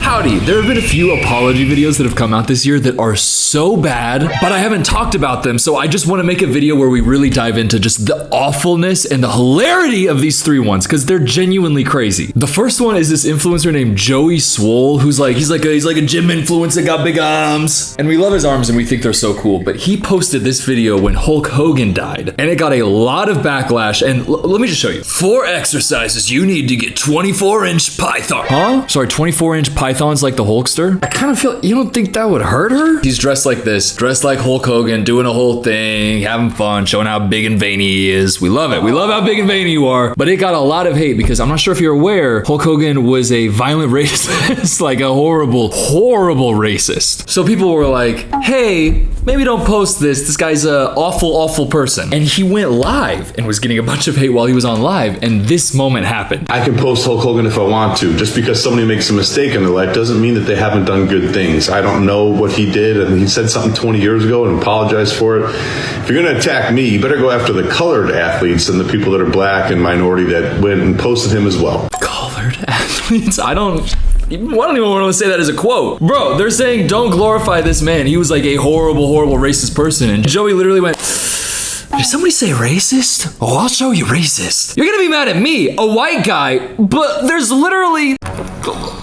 Howdy, there have been a few apology videos that have come out this year that are so bad, but I haven't talked about them, so I just want to make a video where we really dive into just the awfulness and the hilarity of these three ones, because they're genuinely crazy. The first one is this influencer named Joey Swoll, who's like, he's like a gym influencer, got big arms, and we love his arms and we think they're so cool, but he posted this video when Hulk Hogan died, and it got a lot of backlash, and let me just show you. 4 exercises you need to get 24-inch python. Huh? Sorry, 24-inch pythons like the Hulkster? I kind of feel, you don't think that would hurt her? He's dressed like this, dressed like Hulk Hogan, doing a whole thing, having fun, showing how big and veiny he is. We love it. We love how big and veiny you are. But it got a lot of hate because I'm not sure if you're aware, Hulk Hogan was a violent racist, like a horrible, horrible racist. So people were like, hey, maybe don't post this. This guy's a awful, awful person. And he went live and was getting a bunch of hate while he was on live. And this moment happened. I can post Hulk Hogan if I want to. Just because somebody makes a mistake in their life doesn't mean that they haven't done good things. I don't know what he did, and he said something 20 years ago and apologized for it. If you're going to attack me, you better go after the colored athletes and the people that are black and minority that went and posted him as well. Colored athletes? I don't even want to say that as a quote. Bro, they're saying don't glorify this man. He was like a horrible, horrible racist person. And Joey literally went, did somebody say racist? Oh, I'll show you racist. You're gonna be mad at me, a white guy, but there's literally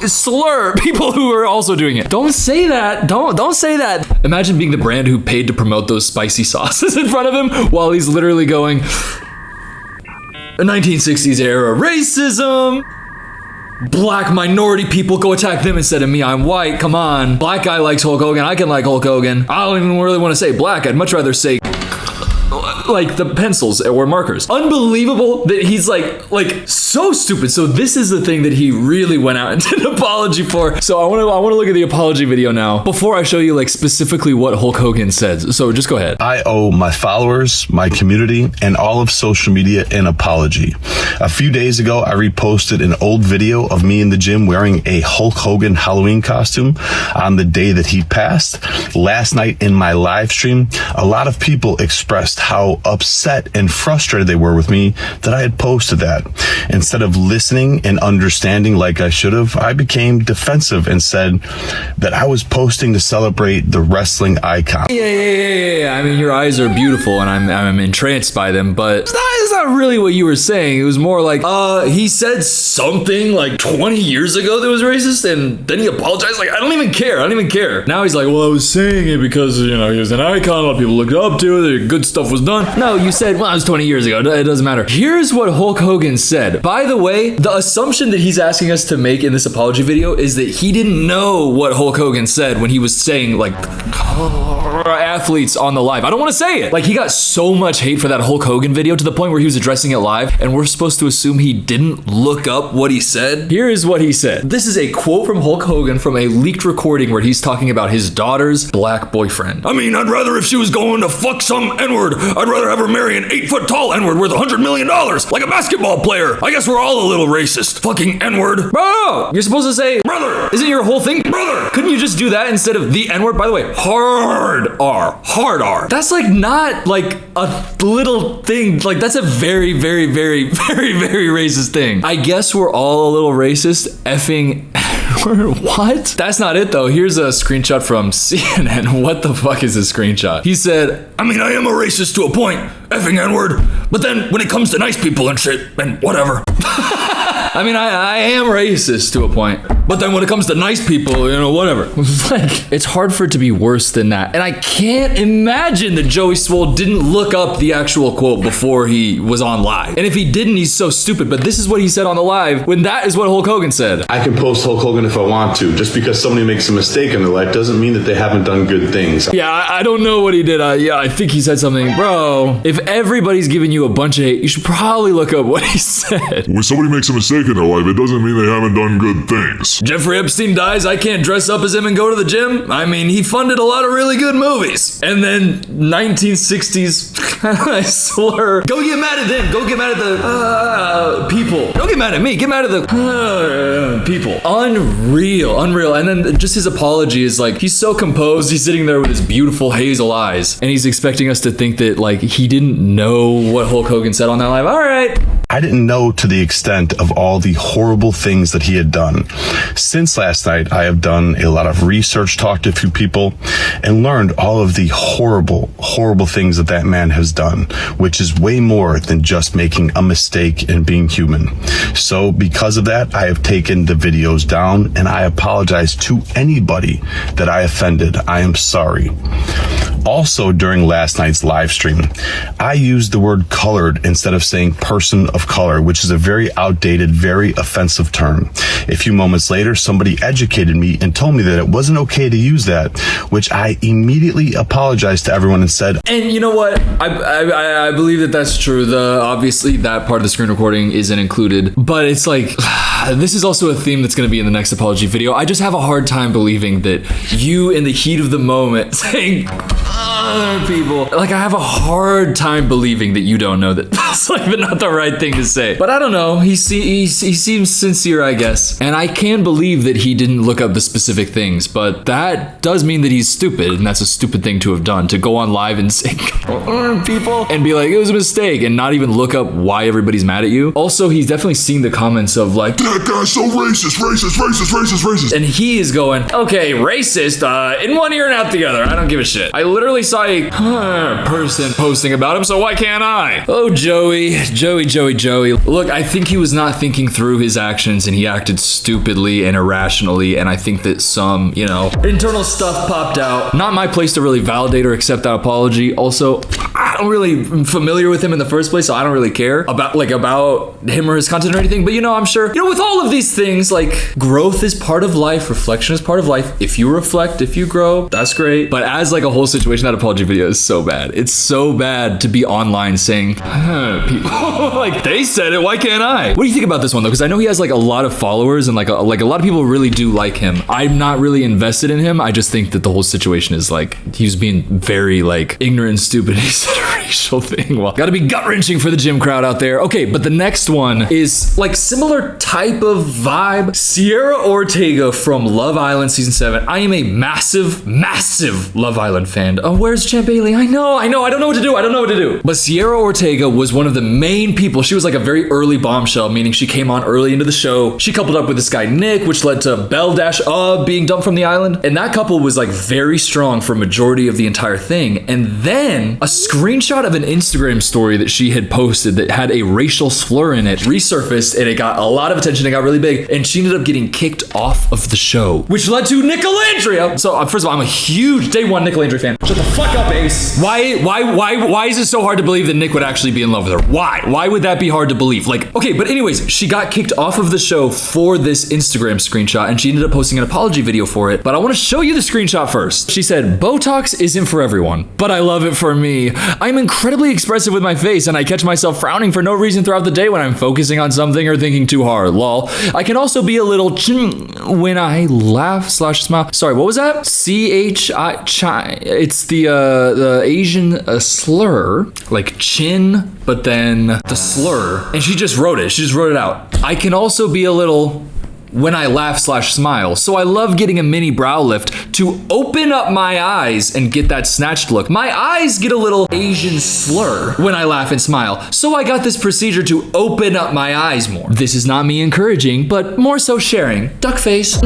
slur people who are also doing it. Don't say that. Don't say that. Imagine being the brand who paid to promote those spicy sauces in front of him while he's literally going, a 1960s era racism. Black minority people, go attack them instead of me. I'm white. Come on. Black guy likes Hulk Hogan. I can like Hulk Hogan. I don't even really want to say black. I'd much rather say like the pencils or markers. Unbelievable that he's like so stupid. So this is the thing that he really went out and did an apology for. So I want to look at the apology video now before I show you like specifically what Hulk Hogan said. So just go ahead. I owe my followers, my community, and all of social media an apology. A few days ago, I reposted an old video of me in the gym wearing a Hulk Hogan Halloween costume on the day that he passed. Last night in my live stream, a lot of people expressed how upset and frustrated they were with me that I had posted that. Instead of listening and understanding like I should have, I became defensive and said that I was posting to celebrate the wrestling icon. Yeah. I mean, your eyes are beautiful and I'm entranced by them, but it's not really what you were saying. It was more like, he said something like 20 years ago that was racist and then he apologized. Like, I don't even care. Now he's like, well, I was saying it because, you know, he was an icon. A lot of people looked up to it. The good stuff was done. No, you said, well, it was 20 years ago. It doesn't matter. Here's what Hulk Hogan said. By the way, the assumption that he's asking us to make in this apology video is that he didn't know what Hulk Hogan said when he was saying like athletes on the live. I don't want to say it. Like, he got so much hate for that Hulk Hogan video to the point where he was addressing it live, and we're supposed to assume he didn't look up what he said. Here is what he said. This is a quote from Hulk Hogan from a leaked recording where he's talking about his daughter's black boyfriend. I mean, I'd rather if she was going to fuck some N-word, I'd rather have her marry an 8-foot tall N-word worth $100 million, like a basketball player. I guess we're all a little racist. Fucking N-word. Bro, you're supposed to say, brother. Isn't your whole thing, brother? Couldn't you just do that instead of the N-word? By the way, hard R. That's like not like a little thing. Like, that's a very, very, very, very, very racist thing. I guess we're all a little racist. Effing what? That's not it though. Here's a screenshot from CNN. What the fuck is this screenshot? He said, I mean, I am a racist to a point, effing N-word, but then when it comes to nice people and shit, and whatever. I mean, I am racist to a point, but then when it comes to nice people, you know, whatever. Like, it's hard for it to be worse than that. And I can't imagine that Joey Swoll didn't look up the actual quote before he was on live. And if he didn't, he's so stupid. But this is what he said on the live when that is what Hulk Hogan said. I can post Hulk Hogan if I want to. Just because somebody makes a mistake in their life doesn't mean that they haven't done good things. Yeah, I don't know what he did. I think he said something. Bro, if everybody's giving you a bunch of hate, you should probably look up what he said. When somebody makes a mistake in their life, it doesn't mean they haven't done good things. Jeffrey Epstein dies, I can't dress up as him and go to the gym? I mean, he funded a lot of really good movies. And then 1960s slur. Go get mad at them. Go get mad at the people. Don't get mad at me. Get mad at the people. Unreal. And then just his apology is like, he's so composed. He's sitting there with his beautiful hazel eyes. And he's expecting us to think that like he didn't know what Hulk Hogan said on that live. All right. I didn't know to the extent of all the horrible things that he had done. Since last night, I have done a lot of research, talked to a few people, and learned all of the horrible, horrible things that man has done, which is way more than just making a mistake and being human. So because of that, I have taken the videos down, and I apologize to anybody that I offended. I am sorry. Also, during last night's live stream, I used the word colored instead of saying person of color, which is a very outdated, very offensive term. A few moments later, somebody educated me and told me that it wasn't okay to use that, which I immediately apologized to everyone and said, and you know what? I believe that that's true. Obviously that part of the screen recording isn't included, but it's like, this is also a theme that's going to be in the next apology video. I just have a hard time believing that you, in the heat of the moment, saying other people, like, I have a hard time believing that you don't know that that's like not the right thing to say. But I don't know. He seems sincere, I guess, and I can believe that he didn't look up the specific things. But that does mean that he's stupid, and that's a stupid thing to have done, to go on live and say people and be like, it was a mistake, and not even look up why everybody's mad at you. Also, he's definitely seen the comments of like, that guy's so racist. and he is going, okay, racist, in one ear and out the other. I don't give a shit. I literally saw a person posting about him, so why can't I? Oh, Joey. Look, I think he was not thinking through his actions, and he acted stupidly and irrationally, and I think that some, internal stuff popped out. Not my place to really validate or accept that apology. Also, I don't really familiar with him in the first place, so I don't really care about him or his content or anything. But I'm sure, with all of these things, like, growth is part of life, reflection is part of life. If you reflect, if you grow, that's great. But as like a whole situation, that apology video is so bad. It's so bad to be online saying, people, like, they said it, why can't I? What do you think about this one though? Because I know he has like a lot of followers, and like a lot of people really do like him. I'm not really invested in him. I just think that the whole situation is like, he's being very like ignorant and stupid. He said a racial thing. Well, gotta be gut-wrenching for the gym crowd out there. Okay, but the next one is like similar type of vibe. Sierra Ortega from Love Island season 7. I am a massive Love Island fan. Oh, where's Champ Bailey? I know. I don't know what to do. But Sierra Ortega was one of the main people. She was like a very early bombshell, meaning she came on early into the show. She coupled up with this guy Nick, which led to Belle Dash being dumped from the island. And that couple was like very strong for majority of the entire thing. And then a screenshot of an Instagram story that she had posted that had a racial slur in it resurfaced, and it got a lot of attention. It got really big, and she ended up getting kicked off of the show, which led to Nicolandria. So first of all, I'm a huge day one Nicolandria fan. Shut the fuck up, Ace. Why is it so hard to believe that Nick would actually be in love with her? Why would that be hard to believe? Like, okay, but anyways, she got kicked off of the show for this Instagram screenshot, and she ended up posting an apology video for it. But I want to show you the screenshot first. She said, Botox isn't for everyone, but I love it for me. I'm incredibly expressive with my face, and I catch myself frowning for no reason throughout the day when I'm focusing on something or thinking too hard. Lol. I can also be a little when I laugh/smile. Sorry, what was that? CHI. It's the Asian slur, like chin, but then the slur. And she just wrote it. She just wrote it out. I can also be a little when I laugh/smile. So I love getting a mini brow lift to open up my eyes and get that snatched look. My eyes get a little Asian slur when I laugh and smile. So I got this procedure to open up my eyes more. This is not me encouraging, but more so sharing. Duck face.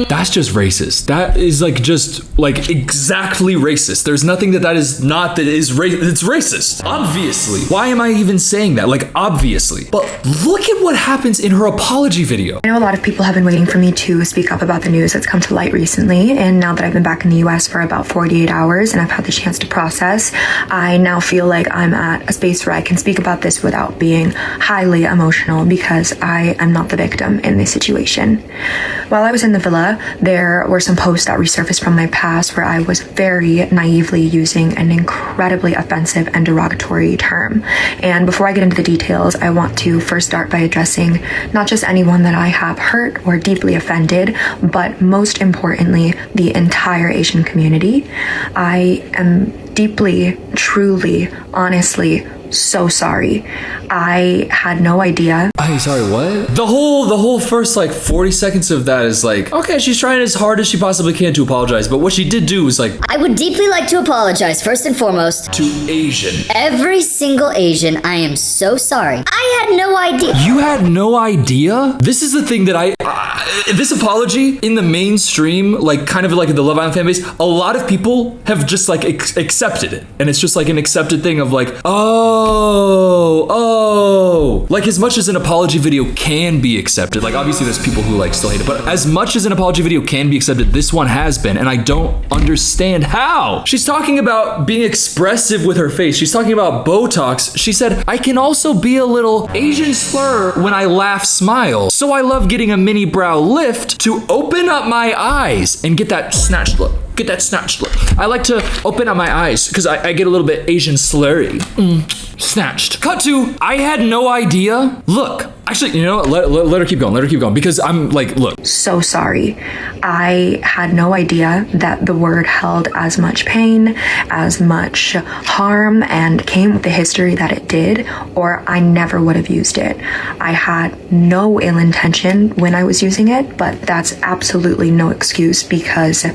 That's just racist. That is like just like exactly racist. There's nothing that is not that is it's racist. Obviously. Why am I even saying that? Like, obviously. But look at what happens in her apology video. I know a lot of people have been waiting for me to speak up about the news that's come to light recently, and now that I've been back in the US for about 48 hours and I've had the chance to process, I now feel like I'm at a space where I can speak about this without being highly emotional, because I am not the victim in this situation. While I was in the villa, there were some posts that resurfaced from my past where I was very naively using an incredibly offensive and derogatory term. And before I get into the details, I want to first start by addressing not just anyone that I have hurt or deeply offended, but most importantly, the entire Asian community. I am deeply, truly, honestly, so sorry. I had no idea. Hey, sorry, what? The whole first like 40 seconds of that is like, okay, she's trying as hard as she possibly can to apologize, but what she did do was like, I would deeply like to apologize first and foremost to Asian. every single Asian. I am so sorry. I had no idea. You had no idea? This is the thing that this apology in the mainstream, like kind of like the Love Island fan base, a lot of people have just like accepted it. And it's just like an accepted thing of like, oh. Like as much as an apology video can be accepted, like obviously there's people who like still hate it, but as much as an apology video can be accepted, this one has been, and I don't understand how. She's talking about being expressive with her face. She's talking about Botox. She said, I can also be a little Asian slur when I laugh, smile. So I love getting a mini brow lift to open up my eyes and get that snatched look. Get that snatched look. I like to open up my eyes because I get a little bit Asian slurry. Snatched. Cut to, I had no idea. Look, actually, you know what? Let her keep going. Let her keep going because I'm like, look. So sorry. I had no idea that the word held as much pain, as much harm, and came with the history that it did, or I never would have used it. I had no ill intention when I was using it, but that's absolutely no excuse because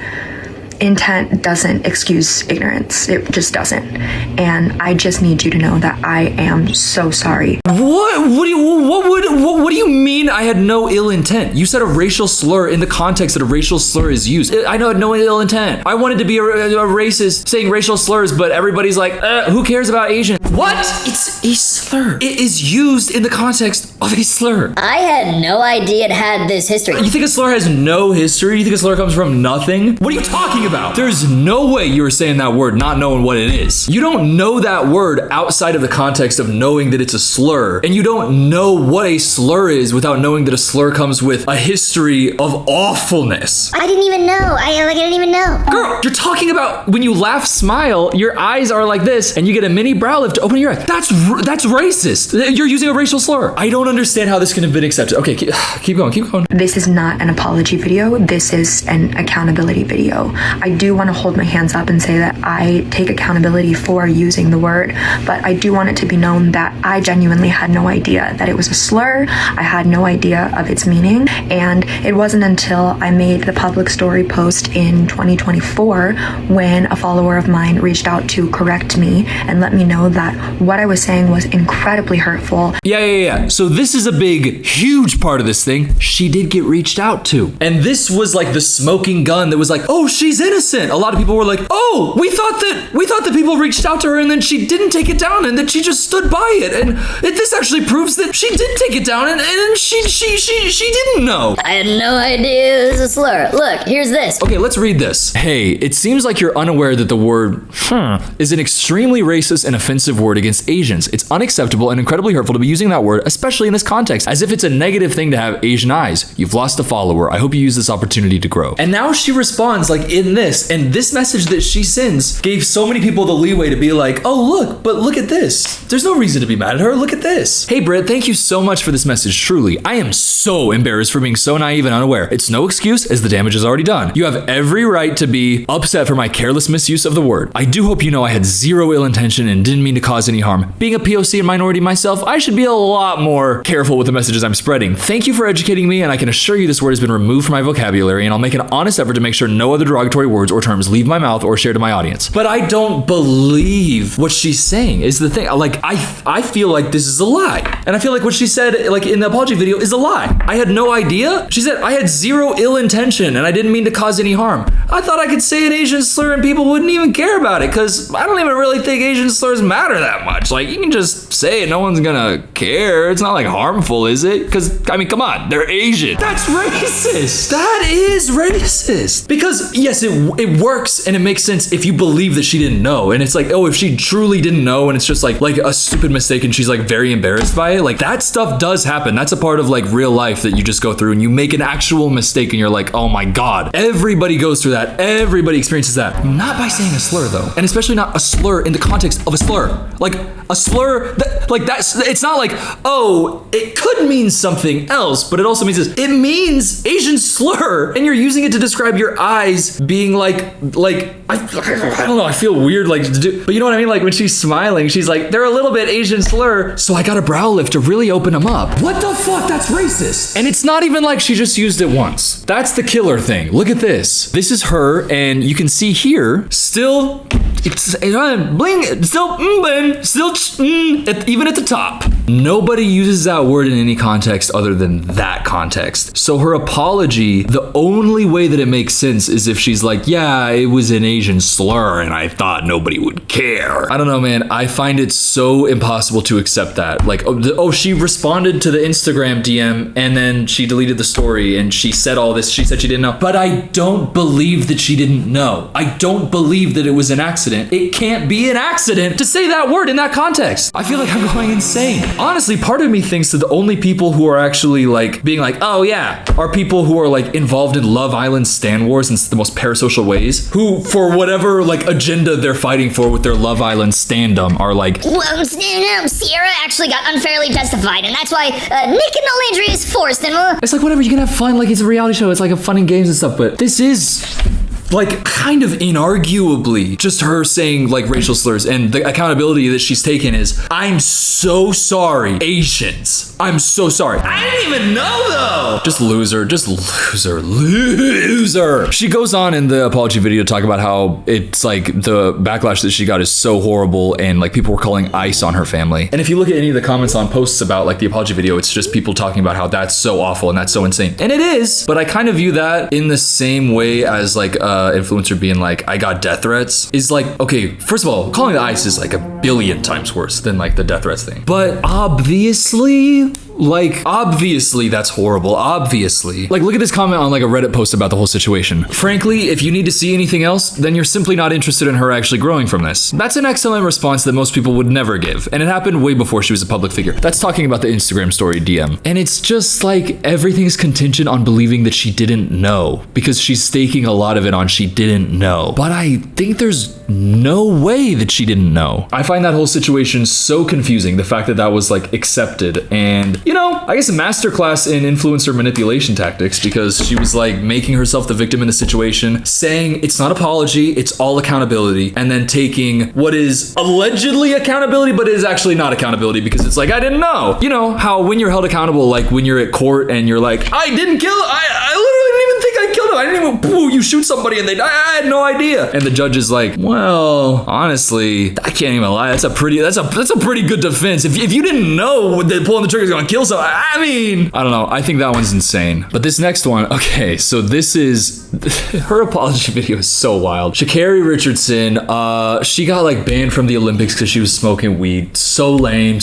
intent doesn't excuse ignorance. It just doesn't. And I just need you to know that I am so sorry. What do you mean I had no ill intent? You said a racial slur in the context that a racial slur is used. I know no ill intent. I wanted to be a racist saying racial slurs, but everybody's like, who cares about Asian? What? It's a slur. It is used in the context of a slur. I had no idea it had this history. You think a slur has no history? You think a slur comes from nothing? What are you talking about? There's no way you were saying that word not knowing what it is. You don't know that word outside of the context of knowing that it's a slur, and you don't know what a slur is without knowing that a slur comes with a history of awfulness. I didn't even know. I didn't even know. Girl, you're talking about when you laugh, smile, your eyes are like this, and you get a mini brow lift to open your eyes. That's racist. You're using a racial slur. I don't understand how this can have been accepted. Okay, keep going, keep going. This is not an apology video. This is an accountability video. I do want to hold my hands up and say that I take accountability for using the word, but I do want it to be known that I genuinely had no idea that it was a slur. I had no idea of its meaning, and it wasn't until I made the public story post in 2024 when a follower of mine reached out to correct me and let me know that what I was saying was incredibly hurtful. Yeah. So this is a big, huge part of this thing. She did get reached out to. And this was like the smoking gun that was like, oh, she's innocent. A lot of people were like, oh, we thought that people reached out to her and then she didn't take it down and that she just stood by it. And this actually proves that she did take it down and she didn't know. I had no idea it was a slur. Look, here's this. Okay, let's read this. Hey, it seems like you're unaware that the word is an extremely racist and offensive word against Asians. It's unacceptable and incredibly hurtful to be using that word, especially in this context, as if it's a negative thing to have Asian eyes. You've lost a follower. I hope you use this opportunity to grow. And now she responds like in this, and this message that she sends gave so many people the leeway to be like, oh, look at this. There's no reason to be mad at her. Look at this. Hey, Britt, thank you so much for this message. Truly, I am so embarrassed for being so naive and unaware. It's no excuse as the damage is already done. You have every right to be upset for my careless misuse of the word. I do hope you know I had zero ill intention and didn't mean to cause any harm. Being a POC and minority myself, I should be a lot more careful with the messages I'm spreading. Thank you for educating me, and I can assure you this word has been removed from my vocabulary, and I'll make an honest effort to make sure no other derogatory words or terms leave my mouth or share to my audience. But I don't believe what she's saying is the thing. Like, I feel like this is a lie. And I feel like what she said, like in the apology video, is a lie. I had no idea. She said, I had zero ill intention and I didn't mean to cause any harm. I thought I could say an Asian slur and people wouldn't even care about it because I don't even really think Asian slurs matter that much. Like, you can just say it. No one's gonna care. It's not like harmful, is it? Because, I mean, come on, they're Asian. That's racist. That is racist. Because, yes, it works and it makes sense if you believe that she didn't know. And it's like, oh, if she truly didn't know and it's just like a stupid mistake and she's like very embarrassed by it, like that stuff does happen. That's a part of like real life that you just go through and you make an actual mistake and you're like, oh my God. Everybody goes through that. Everybody experiences that. Not by saying a slur though. And especially not a slur in the context of a slur. Like a slur, it's not like, oh, it could mean something else, but it also means this. It means Asian slur and you're using it to describe your eyes being being like I don't know, I feel weird like but you know what I mean, like when she's smiling she's like, they're a little bit Asian slur, so I got a brow lift to really open them up. What the fuck, that's racist. And it's not even like she just used it once. That's the killer thing. Look at this. This is her, and you can see here still it's bling, still bling, still even at the top. Nobody uses that word in any context other than that context. So her apology, the only way that it makes sense is if she's like, yeah, it was an Asian slur and I thought nobody would care. I don't know, man. I find it so impossible to accept that. Like, she responded to the Instagram DM and then she deleted the story and she said all this. She said she didn't know. But I don't believe that she didn't know. I don't believe that it was an accident. It can't be an accident to say that word in that context. I feel like I'm going insane. Honestly, part of me thinks that the only people who are actually like being like, oh yeah, are people who are like involved in Love Island Stan Wars in the most parasocial ways, who for whatever like agenda they're fighting for with their Love Island standum are like, well, Sierra actually got unfairly justified, and that's why Nick and no injury is forced, and it's like, whatever, you can have fun, like it's a reality show, it's like a fun and games and stuff, but this is like kind of inarguably just her saying like racial slurs, and the accountability that she's taken is, I'm so sorry, Asians. I'm so sorry. I didn't even know though. Just loser. She goes on in the apology video to talk about how it's like the backlash that she got is so horrible, and like people were calling ICE on her family. And if you look at any of the comments on posts about like the apology video, it's just people talking about how that's so awful and that's so insane. And it is, but I kind of view that in the same way as like influencer being like, I got death threats, is like, okay, first of all, calling the ICE is like a billion times worse than like the death threats thing. But obviously that's horrible. Obviously. Like, look at this comment on like a Reddit post about the whole situation. Frankly, if you need to see anything else, then you're simply not interested in her actually growing from this. That's an excellent response that most people would never give. And it happened way before she was a public figure. That's talking about the Instagram story DM. And it's just like everything's contingent on believing that she didn't know, because she's staking a lot of it on she didn't know. But I think there's no way that she didn't know. I find that whole situation so confusing. The fact that that was like accepted, and you know, I guess a masterclass in influencer manipulation tactics, because she was like making herself the victim in the situation, saying it's not apology, it's all accountability, and then taking what is allegedly accountability, but it is actually not accountability, because it's like, I didn't know. You know how when you're held accountable, like when you're at court and you're like, I didn't kill, I literally didn't even think I killed him. I didn't even, you shoot somebody and they die. I had no idea. And the judge is like, well, honestly, I can't even lie. That's a pretty good defense. If you didn't know that pulling the trigger is gonna kill someone, I mean, I don't know. I think that one's insane. But this next one, okay, so this is, her apology video is so wild. Sha'Carri Richardson, she got like banned from the Olympics because she was smoking weed. So lame.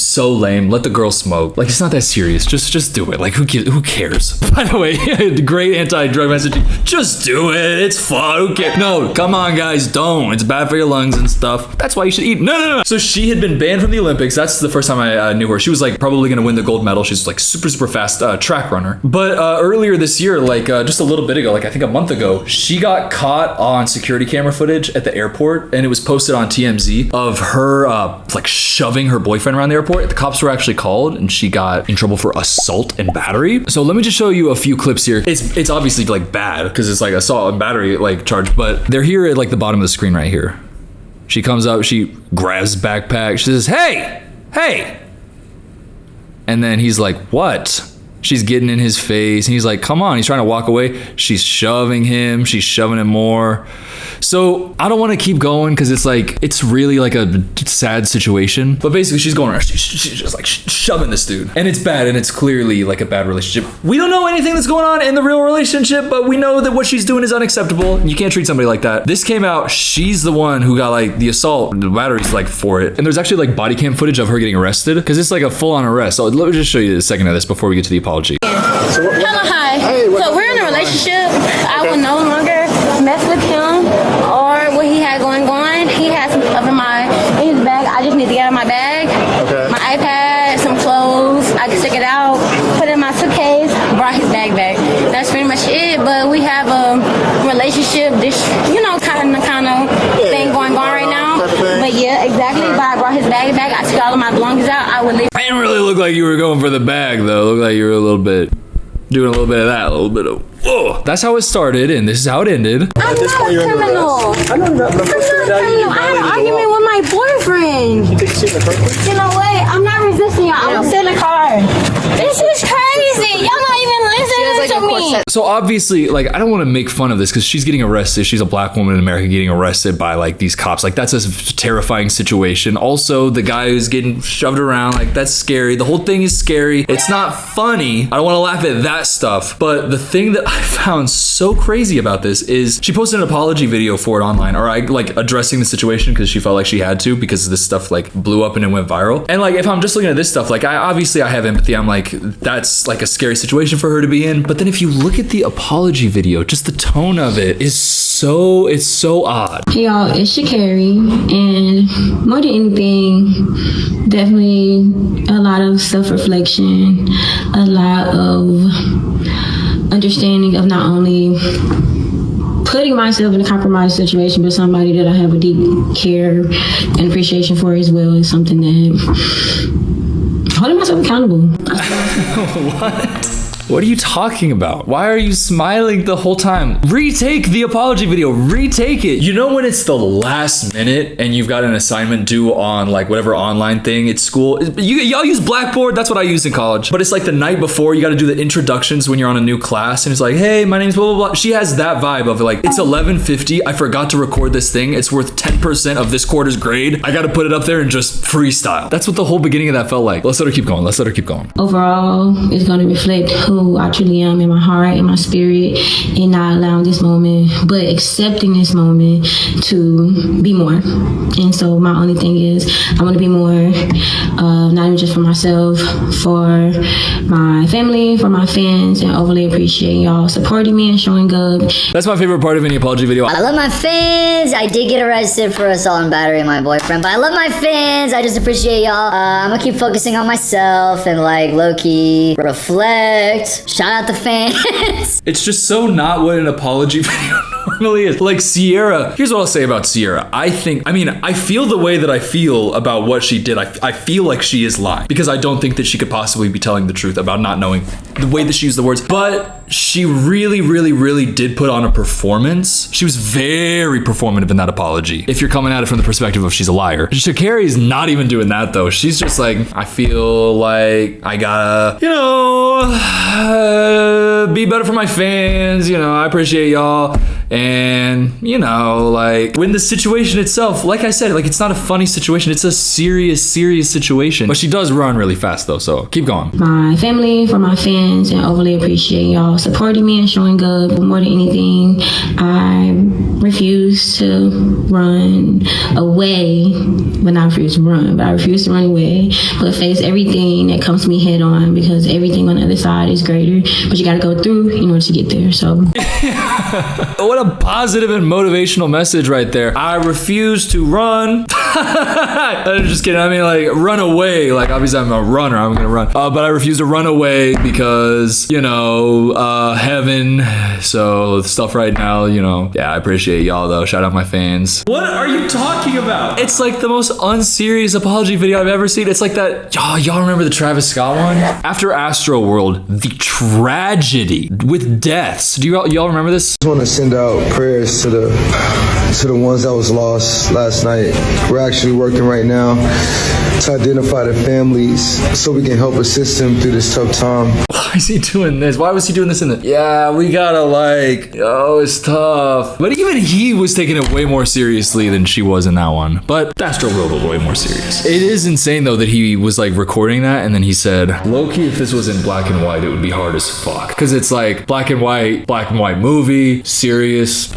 Let the girl smoke. Like, it's not that serious. Just do it. Like, who cares? By the way, great anti-drug messaging. Just do it. It's fun. Who cares? No, come on, guys, don't. It's bad for your lungs and stuff. That's why you should eat. No. So she had been banned from the Olympics. That's the first time I knew her. She was like probably gonna win the gold medal. She's like super fast track runner. But earlier this year, like just a little bit ago, like I think a month ago, she got caught on security camera footage at the airport, and it was posted on TMZ of her like shoving her boyfriend around the airport. The cops were actually called, and she got in trouble for assault and battery. So let me just show you a few clips here. It's obviously like bad because it's like assault and battery like charge, but they're here at like the bottom of the screen right here. She comes up, she grabs his backpack, she says, hey. And then he's like, what? She's getting in his face, and he's like, come on. He's trying to walk away. She's shoving him. She's shoving him more. So I don't want to keep going because it's like, it's really like a sad situation. But basically, she's going around. She's just like shoving this dude. And it's bad, and it's clearly like a bad relationship. We don't know anything that's going on in the real relationship, but we know that what she's doing is unacceptable. You can't treat somebody like that. This came out. She's the one who got like the assault, the batteries like for it. And there's actually like body cam footage of her getting arrested because it's like a full-on arrest. So let me just show you a second of this before we get to the apology. Hello, hi. So we're in a relationship. I will no longer mess with him or what he had going on. He has some stuff in his bag. I just need to get out of my bag. Okay. My iPad, some clothes. I can stick it out, put it in my suitcase, brought his bag back. That's pretty much it. But we have a relationship, kind of thing going on right now. But yeah, exactly. But I brought his bag back. I took all of my belongings out. I would leave. It didn't really look like you were going for the bag though. It looked like you were doing a little bit of that, a little bit of Oh, that's how it started, and this is how it ended. I'm not a criminal. I'm not a criminal. I had an argument with my boyfriend. You know what? I'm not resisting y'all. I'm gonna sit in the car. This is crazy. Y'all not even listening to me. So obviously, like, I don't want to make fun of this because she's getting arrested. She's a black woman in America getting arrested by like these cops. Like, that's a terrifying situation. Also, the guy who's getting shoved around, like, that's scary. The whole thing is scary. It's not funny. I don't want to laugh at that stuff. But the thing that I found so crazy about this is she posted an apology video for it online, or like addressing the situation because she felt like she had to because this stuff like blew up and it went viral. And like, if I'm just looking at this stuff, like, I have empathy. I'm like, that's like a scary situation for her to be in. But then if you look at the apology video, just the tone of it is it's so odd. Hey y'all, it's Sha'Carri, and more than anything, definitely a lot of self-reflection, a lot of understanding of not only putting myself in a compromised situation, but somebody that I have a deep care and appreciation for as well is something that holding myself accountable. What? What are you talking about? Why are you smiling the whole time? Retake the apology video. Retake it. You know when it's the last minute and you've got an assignment due on like whatever online thing at school? Y'all use Blackboard. That's what I used in college. But it's like the night before you got to do the introductions when you're on a new class. And it's like, hey, my name's blah, blah, blah. She has that vibe of like, it's 11:50. I forgot to record this thing. It's worth 10% of this quarter's grade. I got to put it up there and just freestyle. That's what the whole beginning of that felt like. Let's let her keep going. Let's let her keep going. Overall, it's going to reflect who I truly am in my heart, in my spirit, and not allowing this moment, but accepting this moment to be more. And so my only thing is I want to be more, not even just for myself, for my family, for my fans, and overly appreciate y'all supporting me and showing up. That's my favorite part of any apology video. I love my fans. I did get arrested for assault and battery on my boyfriend, but I love my fans. I just appreciate y'all. I'm gonna keep focusing on myself and like low-key reflect. Shout out the fans. It's just so not what an apology video normally is. Like Sierra, here's what I'll say about Sierra. I feel the way that I feel about what she did. I feel like she is lying because I don't think that she could possibly be telling the truth about not knowing the way that she used the words. But she really, really, really did put on a performance. She was very performative in that apology. If you're coming at it from the perspective of she's a liar. Sha'Carri is not even doing that though. She's just like, I feel like I gotta, be better for my fans. I appreciate y'all. And, like when the situation itself, like I said, like it's not a funny situation. It's a serious, serious situation. But she does run really fast though. So keep going. My family, for my fans, and overly appreciate y'all supporting me and showing up. More than anything, I refuse to run away. But not refuse to run, but I refuse to run away. But face everything that comes to me head on, because everything on the other side is greater. But you gotta go through in order to get there. So what a positive and motivational message right there. I refuse to run. I'm just kidding. I mean, like, run away. Like, obviously I'm a runner. I'm gonna run. But I refuse to run away because, heaven. So stuff right now, yeah, I appreciate y'all though. Shout out my fans. What are you talking about? It's like the most unserious apology video I've ever seen. It's like that. Y'all remember the Travis Scott one? After Astro World, the tragedy with deaths. Do y'all remember this? I just want to send out prayers to the ones that was lost last night. We're actually working right now to identify the families so we can help assist them through this tough time. Why is he doing this? Why was he doing this in the... Yeah, we gotta it's tough. But even he was taking it way more seriously than she was in that one. But Astro World was way more serious. It is insane though that he was like recording that and then he said, low-key, if this was in black and white, it would be hard as fuck. Because it's like black and white movie, serious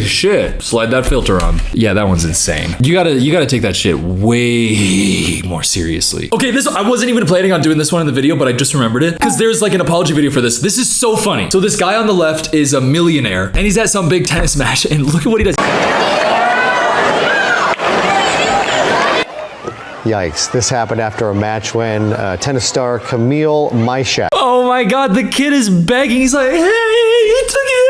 shit. Slide that filter on. Yeah, that one's insane. You gotta take that shit way more seriously. Okay, I wasn't even planning on doing this one in the video, but I just remembered it because there's like an apology video for this. This is so funny. So this guy on the left is a millionaire and he's at some big tennis match and look at what he does. Yikes. This happened after a match when tennis star Camille Maishak. Oh my God, the kid is begging. He's like, hey, he took it.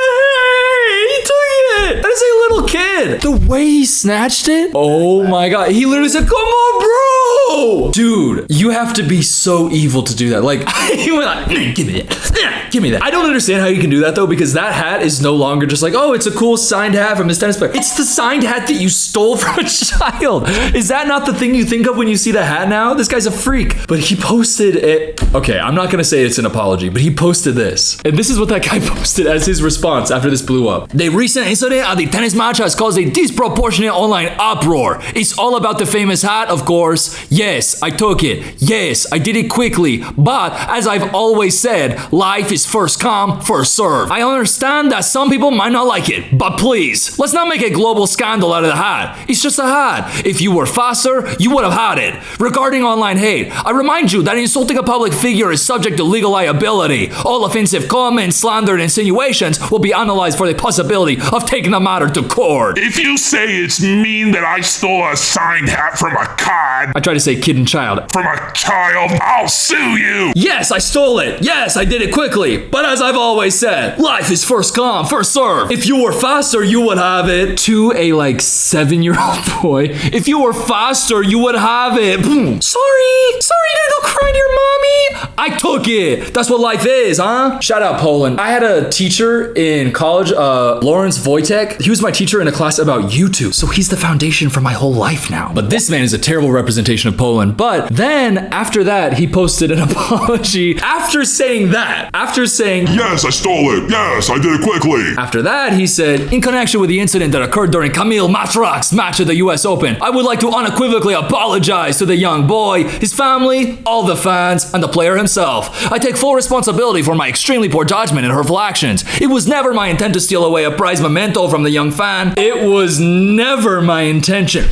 Hey, he took it. That is a little kid. did. The way he snatched it. Oh my God. He literally said, come on, bro. Dude, you have to be so evil to do that. Like, he went like, give me that. Give me that. I don't understand how you can do that though, because that hat is no longer just like, oh, it's a cool signed hat from his tennis player. It's the signed hat that you stole from a child. Is that not the thing you think of when you see the hat now? This guy's a freak. But he posted it. Okay, I'm not gonna say it's an apology, but he posted this. And this is what that guy posted as his response after this blew up. The recent incident at the tennis match has caused a disproportionate online uproar. It's all about the famous hat, of course. Yes, I took it. Yes, I did it quickly. But as I've always said, life is first come, first serve. I understand that some people might not like it, but please, let's not make a global scandal out of the hat. It's just a hat. If you were faster, you would have had it. Regarding online hate, I remind you that insulting a public figure is subject to legal liability. All offensive comments, slander, and insinuations will be analyzed for the possibility of taking the matter to court. If you say it's mean that I stole a signed hat from a kid, I try to say kid and child. From a child, I'll sue you. Yes, I stole it. Yes, I did it quickly. But as I've always said, life is first come, first serve. If you were faster, you would have it. To a like 7-year-old boy. If you were faster, you would have it. Sorry, you gotta go cry to your mommy. I took it. That's what life is, huh? Shout out Poland. I had a teacher in college, Lawrence Wojtek. He was my teacher in a class about YouTube. So he's the foundation for my whole life now. But this man is a terrible representation of Poland. But then after that, he posted an apology after saying that. After saying, yes, I stole it. Yes, I did it quickly. After that, he said, in connection with the incident that occurred during Kamil Matrak's match at the US Open, I would like to unequivocally apologize to the young boy, his family, all the fans, and the player himself. I take full responsibility for my extremely poor judgment and hurtful actions. It was never my intent to steal away a prize memento from the young fan. It was never my intention.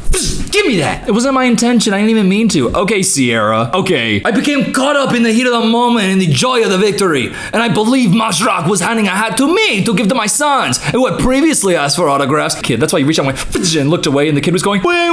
Give me that. It wasn't my intention. I didn't even mean to. Okay, Sierra. Okay. I became caught up in the heat of the moment and the joy of the victory. And I believe Matrak was handing a hat to me to give to my sons, who had previously asked for autographs. Kid, that's why you reached out and looked away, and the kid was going, wait,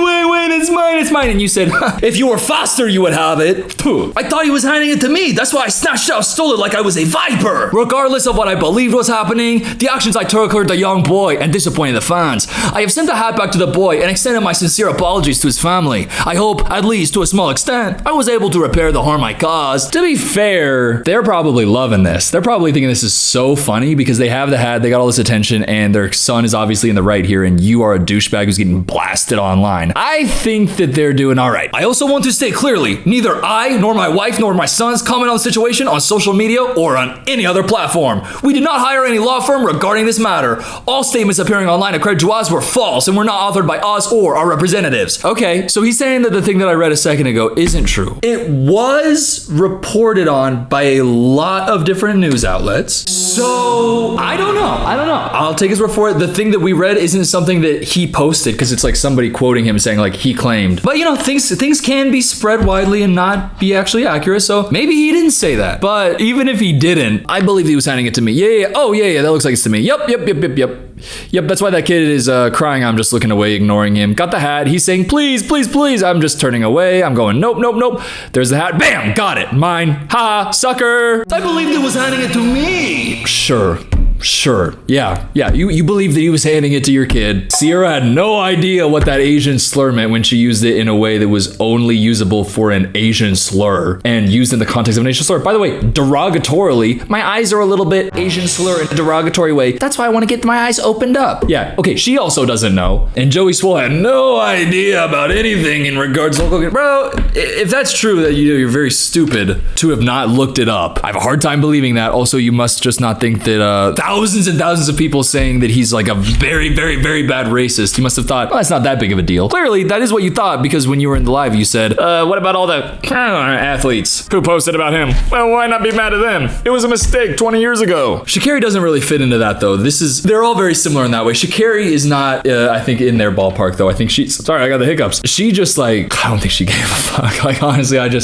it's mine. And you said, if you were faster, you would have it. I thought he was handing it to me. That's why I snatched out, stole it like I was a viper. Regardless of what I believed was happening, the actions I took hurt the young boy and disappointed the fans. I have sent the hat back to the boy and extended my sincere apologies to his family. I hope, at least to a small extent, I was able to repair the harm I caused. To be fair, they're probably loving this. They're probably thinking this is so funny because they have the hat, they got all this attention, and their son is obviously in the right here, and you are a douchebag who's getting blasted online. I think that they're doing all right. I also want to state clearly, neither I, nor my wife, nor my sons comment on the situation on social media or on any other platform. We did not hire any law firm regarding this matter. All statements appearing online at Credit to us were false and were not authored by us or our representatives. Okay, so he's saying that the thing that I read a second ago isn't true. It was reported on by a lot of different news outlets. So, I don't know. I'll take his word for it. The thing that we read isn't something that he posted because it's like somebody quoting him saying like he claimed. But you know, things can be spread widely and not be actually accurate. So maybe he didn't say that. But even if he didn't, I believe he was handing it to me. Yeah. Oh, yeah. That looks like it's to me. Yep, that's why that kid is crying. I'm just looking away, ignoring him. Got the hat. He's saying, please. I'm just turning away. I'm going, nope. There's the hat. Bam, got it. Mine. Ha, sucker. I believed it was handing it to me. Sure. Yeah. You believe that he was handing it to your kid. Sierra had no idea what that Asian slur meant when she used it in a way that was only usable for an Asian slur and used in the context of an Asian slur. By the way, derogatorily, my eyes are a little bit Asian slur in a derogatory way. That's why I want to get my eyes opened up. Yeah. Okay. She also doesn't know. And Joey Swoll had no idea about anything in regards to Hulk Hogan. Bro, if that's true that you're very stupid to have not looked it up, I have a hard time believing that. Also, you must just not think that, thousands and thousands of people saying that he's like a very, very, very bad racist. You must have thought, well, that's not that big of a deal. Clearly, that is what you thought because when you were in the live, you said, what about all the athletes who posted about him? Well, why not be mad at them? It was a mistake 20 years ago. Sha'Carri doesn't really fit into that though. They're all very similar in that way. Sha'Carri is not, I think, in their ballpark though. I think sorry, I got the hiccups. She just like, I don't think she gave a fuck. Like, honestly, shout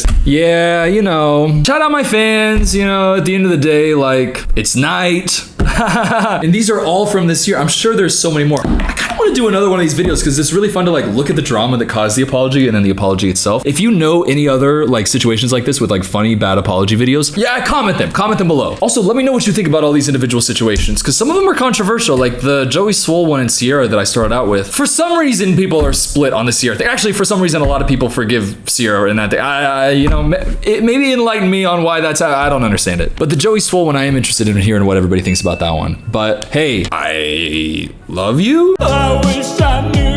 out my fans, at the end of the day, like, it's night. And these are all from this year. I'm sure there's so many more. I kind of want to do another one of these videos because it's really fun to like look at the drama that caused the apology and then the apology itself. If you know any other like situations like this with like funny bad apology videos, yeah, comment them below. Also, let me know what you think about all these individual situations because some of them are controversial, like the Joey Swoll one and Sierra that I started out with. For some reason, people are split on the Sierra thing. Actually, for some reason, a lot of people forgive Sierra in that thing. You know, it maybe enlighten me on why that's how. I don't understand it. But the Joey Swoll one, I am interested in hearing what everybody thinks about that one. But hey, I love you. I wish I knew.